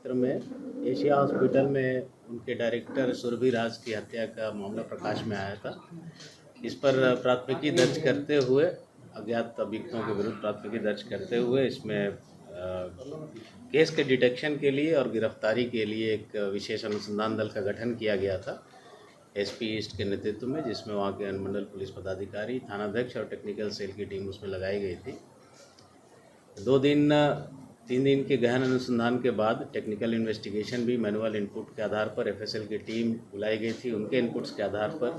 क्षेत्र में Asia hospital में उनके डायरेक्टर सुरभि राज की हत्या का मामला प्रकाश में आया था। इस पर प्राथमिकी दर्ज करते हुए अज्ञात अभियुक्तों के विरुद्ध प्राथमिकी दर्ज करते हुए इसमें केस के डिटेक्शन के लिए और गिरफ्तारी के लिए एक विशेष अनुसंधान दल का गठन किया गया था एसपी ईस्ट के नेतृत्व में, जिसमें वहाँ के अनुमंडल पुलिस पदाधिकारी, थानाध्यक्ष और टेक्निकल सेल की टीम उसमें लगाई गई थी। 3 दिन के गहन अनुसंधान के बाद टेक्निकल इन्वेस्टिगेशन भी मैनुअल इनपुट के आधार पर एफएसएल की टीम बुलाई गई थी। उनके इनपुट्स के आधार पर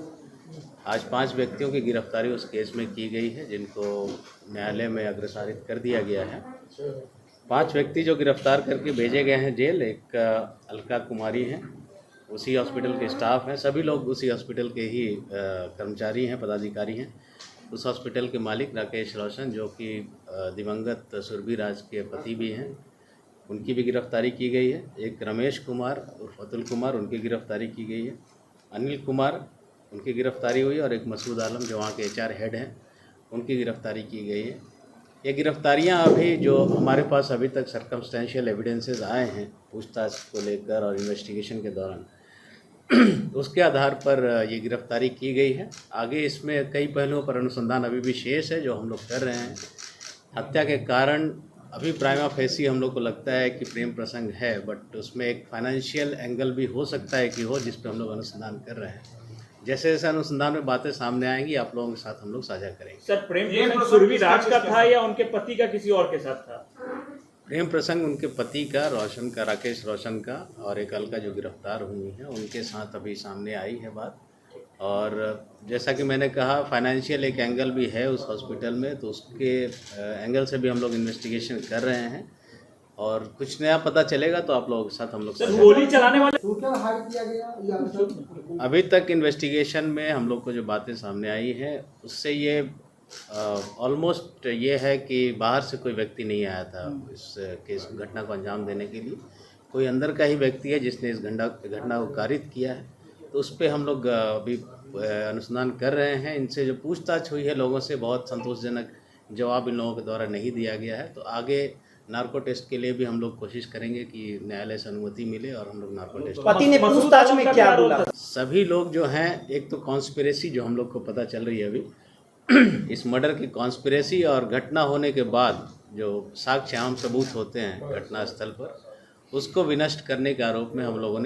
आज 5 व्यक्तियों की गिरफ्तारी उस केस में की गई है, जिनको न्यायालय में अग्रसारित कर दिया गया है। 5 व्यक्ति जो गिरफ्तार करके भेजे गए हैं जेल, एक अलका कुमारी हैं, उसी हॉस्पिटल के स्टाफ हैं, सभी लोग उसी हॉस्पिटल के ही कर्मचारी हैं, पदाधिकारी हैं। उस हॉस्पिटल के मालिक राकेश रोशन, जो कि दिवंगत सुरभि राज के पति भी हैं, उनकी भी गिरफ्तारी की गई है। एक रमेश कुमार उर्फ अतुल कुमार, उनकी गिरफ्तारी की गई है। अनिल कुमार, उनकी गिरफ्तारी हुई, और एक मसूद आलम जो वहाँ के एचआर हेड हैं, उनकी गिरफ्तारी की गई है। ये गिरफ्तारियाँ अभी जो हमारे पास अभी तक सर्कमस्टेंशियल एविडेंसेस आए हैं पूछताछ को लेकर और इन्वेस्टिगेशन के दौरान, उसके आधार पर ये गिरफ्तारी की गई है। आगे इसमें कई पहलुओं पर अनुसंधान अभी भी शेष है जो हम लोग कर रहे हैं। हत्या के कारण अभी प्राइमा फेसी हम लोग को लगता है कि प्रेम प्रसंग है, बट उसमें एक फाइनेंशियल एंगल भी हो सकता है कि हो, जिस पर हम लोग अनुसंधान कर रहे हैं। जैसे जैसे अनुसंधान में बातें सामने आएंगी आप लोगों के साथ हम लोग साझा करेंगे। सर, प्रेम प्रसंग सुरभि राज का था या उनके पति का किसी और के साथ था? प्रेम प्रसंग उनके पति का, रोशन का, राकेश रोशन का, और एक अलका जो गिरफ्तार हुई है उनके साथ अभी सामने आई है बात। और जैसा कि मैंने कहा, फाइनेंशियल एक एंगल भी है उस हॉस्पिटल में, तो उसके एंगल से भी हम लोग इन्वेस्टिगेशन कर रहे हैं और कुछ नया पता चलेगा तो आप लोगों के साथ हम लोग गोली चलाने वाले किया गया। अभी तक इन्वेस्टिगेशन में हम लोग को जो बातें सामने आई हैं उससे ये ऑलमोस्ट ये है कि बाहर से कोई व्यक्ति नहीं आया था इस केस घटना को अंजाम देने के लिए। कोई अंदर का ही व्यक्ति है जिसने इस घटना को कारित किया है। तो उस पर हम लोग अभी अनुसंधान कर रहे हैं। इनसे जो पूछताछ हुई है लोगों से, बहुत संतोषजनक जवाब इन लोगों के द्वारा नहीं दिया गया है। तो आगे नार्को टेस्ट के लिए भी हम लोग कोशिश करेंगे कि न्यायालय से अनुमति मिले और हम लोग नार्को टेस्ट। पति ने पूछताछ में क्या बोला? सभी लोग जो हैं, एक तो कॉन्स्पिरेसी जो हम लोग को पता चल रही है अभी इस मर्डर की कॉन्स्पिरेसी, और घटना होने के बाद जो साक्ष्य आम सबूत होते हैं घटना स्थल पर, उसको विनष्ट करने के आरोप में हम लोगों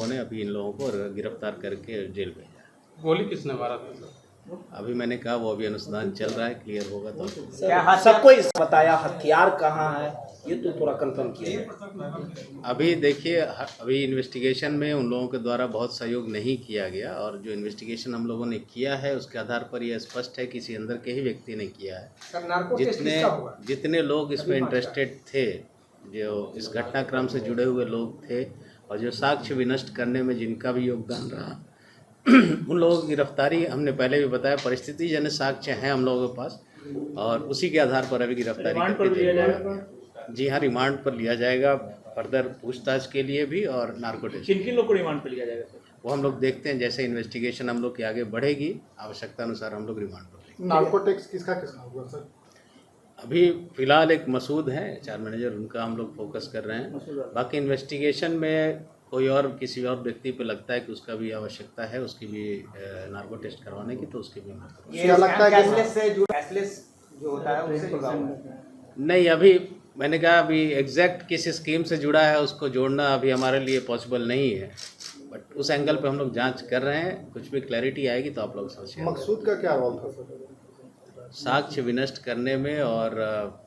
ने अभी इन लोगों को गिरफ्तार करके जेल भेजा। गोली किसने मारा था? अभी मैंने कहा वो अभी अनुसंधान चल रहा है, क्लियर होगा तो। सबको बताया हथियार कहाँ है, ये तो थोड़ा कंफर्म किया। अभी देखिए, अभी इन्वेस्टिगेशन में उन लोगों के द्वारा बहुत सहयोग नहीं किया गया, और जो इन्वेस्टिगेशन हम लोगों ने किया है उसके आधार पर यह स्पष्ट है किसी अंदर के ही व्यक्ति ने किया है। जितने लोग इसमें इंटरेस्टेड थे, जो इस घटनाक्रम से जुड़े हुए लोग थे, और जो साक्ष्य विनष्ट करने में जिनका भी योगदान रहा उन लोगों की गिरफ्तारी हमने पहले भी बताया। परिस्थिति जन्य साक्ष्य हैं हम लोगों के पास, और उसी के आधार पर अभी गिरफ्तारी करके लिया जाएगा। जी हाँ, रिमांड पर लिया जाएगा फर्दर पूछताछ के लिए भी, और नार्को टेस्ट। किन लोग को रिमांड पर लिया जाएगा सर? वो हम लोग देखते हैं, जैसे इन्वेस्टिगेशन हम लोग की आगे बढ़ेगी आवश्यकता अनुसार हम लोग रिमांड पर लेंगे। नार्को टेस्ट किसका हुआ सर? अभी फिलहाल एक मसूद है एचआर मैनेजर, उनका हम लोग फोकस कर रहे हैं। बाकी इन्वेस्टिगेशन में कोई और किसी और व्यक्ति पे लगता है कि उसका भी आवश्यकता है, उसकी भी नार्को टेस्ट करवाने की, तो उसकी भी ये लगता है कैशलेस जो होता है उससे जुड़ा हुआ है। नहीं, अभी मैंने कहा अभी एग्जैक्ट किस स्कीम से जुड़ा है उसको जोड़ना अभी हमारे लिए पॉसिबल नहीं है, बट उस एंगल पे हम लोग जांच कर रहे हैं। कुछ भी क्लैरिटी आएगी तो आप लोग समझिए। मकसूद का क्या रोल था सर? साक्ष्य विनष्ट करने में, और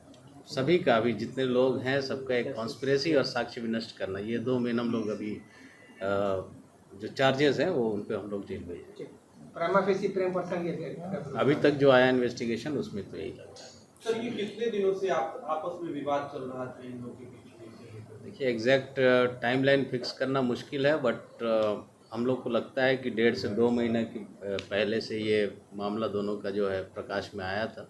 सभी का भी जितने लोग हैं सबका एक कॉन्स्पिरेसी और साक्ष्य विनष्ट करना, ये 2 मेन हम लोग अभी जो चार्जेस हैं वो उन पे हम लोग जेल भेजे। प्राइमा फेसी प्रेम प्रसंग अभी तक जो आया इन्वेस्टिगेशन उसमें तो यही लगता है। सर, ये कितने दिनों से आपस में विवाद चल रहा था इन लोगों के बीच? देखिए, एग्जैक्ट टाइमलाइन फिक्स करना मुश्किल है, बट हम लोग को लगता है कि 1.5 से 2 महीने की पहले से ये मामला दोनों का जो है प्रकाश में आया था,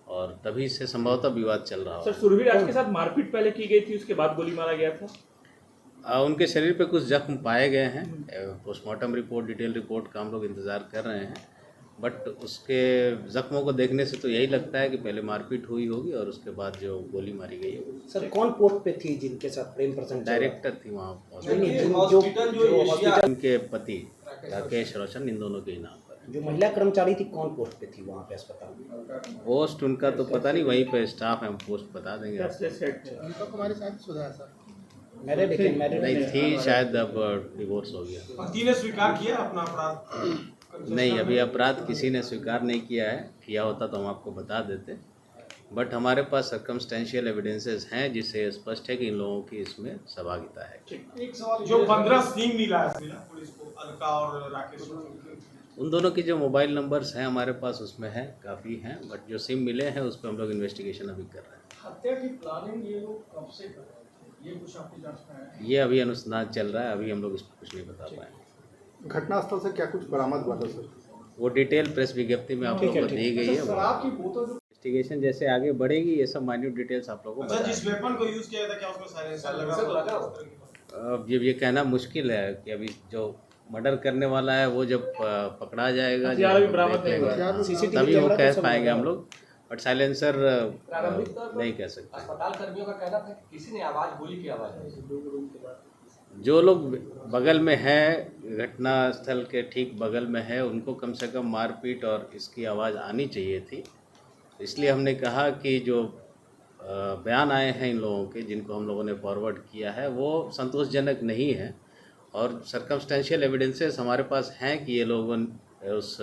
और तभी से संभवतः विवाद चल रहा सर, है। सुरभि राज के साथ मारपीट पहले की गई थी, उसके बाद गोली मारा गया था। उनके शरीर पे कुछ जख्म पाए गए हैं। पोस्टमार्टम रिपोर्ट, डिटेल रिपोर्ट का हम लोग इंतज़ार कर रहे हैं, बट उसके जख्मों को देखने से तो यही लगता है कि पहले मारपीट हुई होगी और उसके बाद जो गोली मारी गई होगी। सर कौन पोस्ट पे थी जिनके साथ प्रेम प्रसंग चल रहा डायरेक्टर थी वहाँ नहीं, नहीं, ये जो हॉस्पिटल जो जो एशिया हॉस्पिटल उनके पति राकेश रोशन, इन दोनों के ही नाम पर। जो महिला कर्मचारी थी कौन पोस्ट पे थी वहाँ पे अस्पताल में? पोस्ट उनका तो पता नहीं, वहीं पे स्टाफ है, हम पोस्ट बता देंगे आपको। हमारी शादी है सर। मैरिड मैरिड नहीं थी शायद, अब डिवोर्स हो गया। पति ने स्वीकार किया अपना अपराध? नहीं, अभी अपराध किसी ने स्वीकार नहीं किया है, किया होता तो हम आपको बता देते। बट हमारे पास सर्कमस्टेंशियल एविडेंसेस हैं जिससे स्पष्ट है कि इन लोगों की इसमें सहभागिता है। एक सवाल, जो 15 सिम मिला है पुलिस को, अलका और राकेश, उन दोनों की जो मोबाइल नंबर्स हैं हमारे पास उसमें है, काफ़ी हैं, बट जो सिम मिले हैं उस पर हम लोग इन्वेस्टिगेशन अभी कर रहे हैं। हत्या की प्लानिंग ये लोग कब से कर रहे थे, ये कुछ आपकी जांच में है? ये अभी अनुसंधान चल रहा है, अभी हम लोग इसको कुछ नहीं बता पाएंगे। घटनास्थल से क्या कुछ बरामद हुआ था सर? वो डिटेल प्रेस विज्ञप्ति में आप लोगों को दी गई है। शराब की बोतल जो इन्वेस्टिगेशन जैसे आगे बढ़ेगी ये सब माइन्यूट डिटेल्स आप लोगों को अच्छा, बता जिस वेपन को यूज किया था क्या उसमें साइलेंसर लगा हुआ? अब ये कहना मुश्किल है कि अभी जो मर्डर करने वाला है वो जब पकड़ा जाएगा, हथियार भी जब बरामद देखेगा, CCTV तभी वो कैमरा तो कह सब पाएंगे लगा हम लोग, बट साइलेंसर प्रारंभिक तौर पर नहीं कह सकते। अस्पताल कर्मियों का कहना था कि किसी ने आवाज, गोली की आवाज आई। जो लोग बगल में है, घटना स्थल के ठीक बगल में है, उनको कम से कम मारपीट और इसकी आवाज़ आनी चाहिए थी। इसलिए हमने कहा कि जो बयान आए हैं इन लोगों के, जिनको हम लोगों ने फॉरवर्ड किया है, वो संतोषजनक नहीं है और सर्कमस्टेंशियल एविडेंसेस हमारे पास हैं कि ये लोग उस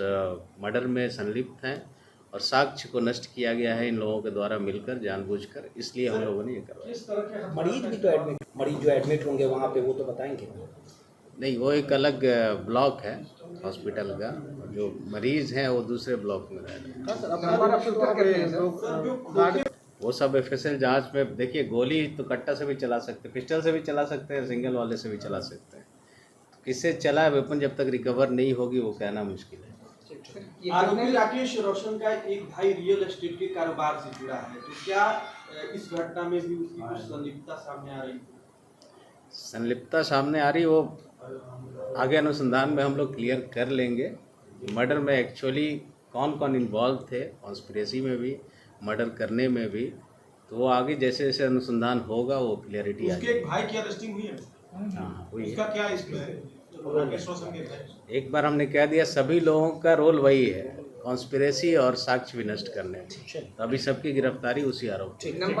मर्डर में संलिप्त हैं और साक्ष्य को नष्ट किया गया है इन लोगों के द्वारा मिलकर, जानबूझकर, इसलिए हम लोगों ने ये करवाया। किस तरह के मरीज भी तो एडमिट, मरीज जो एडमिट होंगे वहाँ पे वो तो बताएंगे। नहीं, वो एक अलग ब्लॉक है हॉस्पिटल का, जो मरीज़ हैं वो दूसरे ब्लॉक में रह रहे हैं। वो सब एफएसएल जांच में, देखिए गोली तो कट्टा से भी चला सकते हैं, पिस्टल से भी चला सकते हैं, सिंगल वाले से भी चला सकते हैं। किससे चला है वेपन जब तक रिकवर नहीं होगी वो कहना मुश्किल है। आरोपी राकेश रोशन का एक भाई रियल एस्टेट के कारोबार से जुड़ा है, तो क्या इस घटना में भी उसकी कुछ संलिप्तता सामने आ रही है? संलिप्तता सामने आ रही, वो आगे अनुसंधान में हम लोग क्लियर कर लेंगे। मर्डर में एक्चुअली कौन कौन इन्वॉल्व थे, कॉन्स्पिरेसी में भी, मर्डर करने में भी, तो वो आगे जैसे जैसे अनुसंधान होगा वो क्लियरिटी आ उसके जाएगी। एक भाई की अरेस्टिंग हुई है? हाँ, हुई उसका है। क्या इसमें है? राकेश रोशन के भाई, एक बार हमने कह दिया सभी लोगों का रोल वही है, कॉन्स्पिरेसी और साक्ष्य विनष्ट करने में, तो अभी सबकी गिरफ्तारी उसी आरोप में।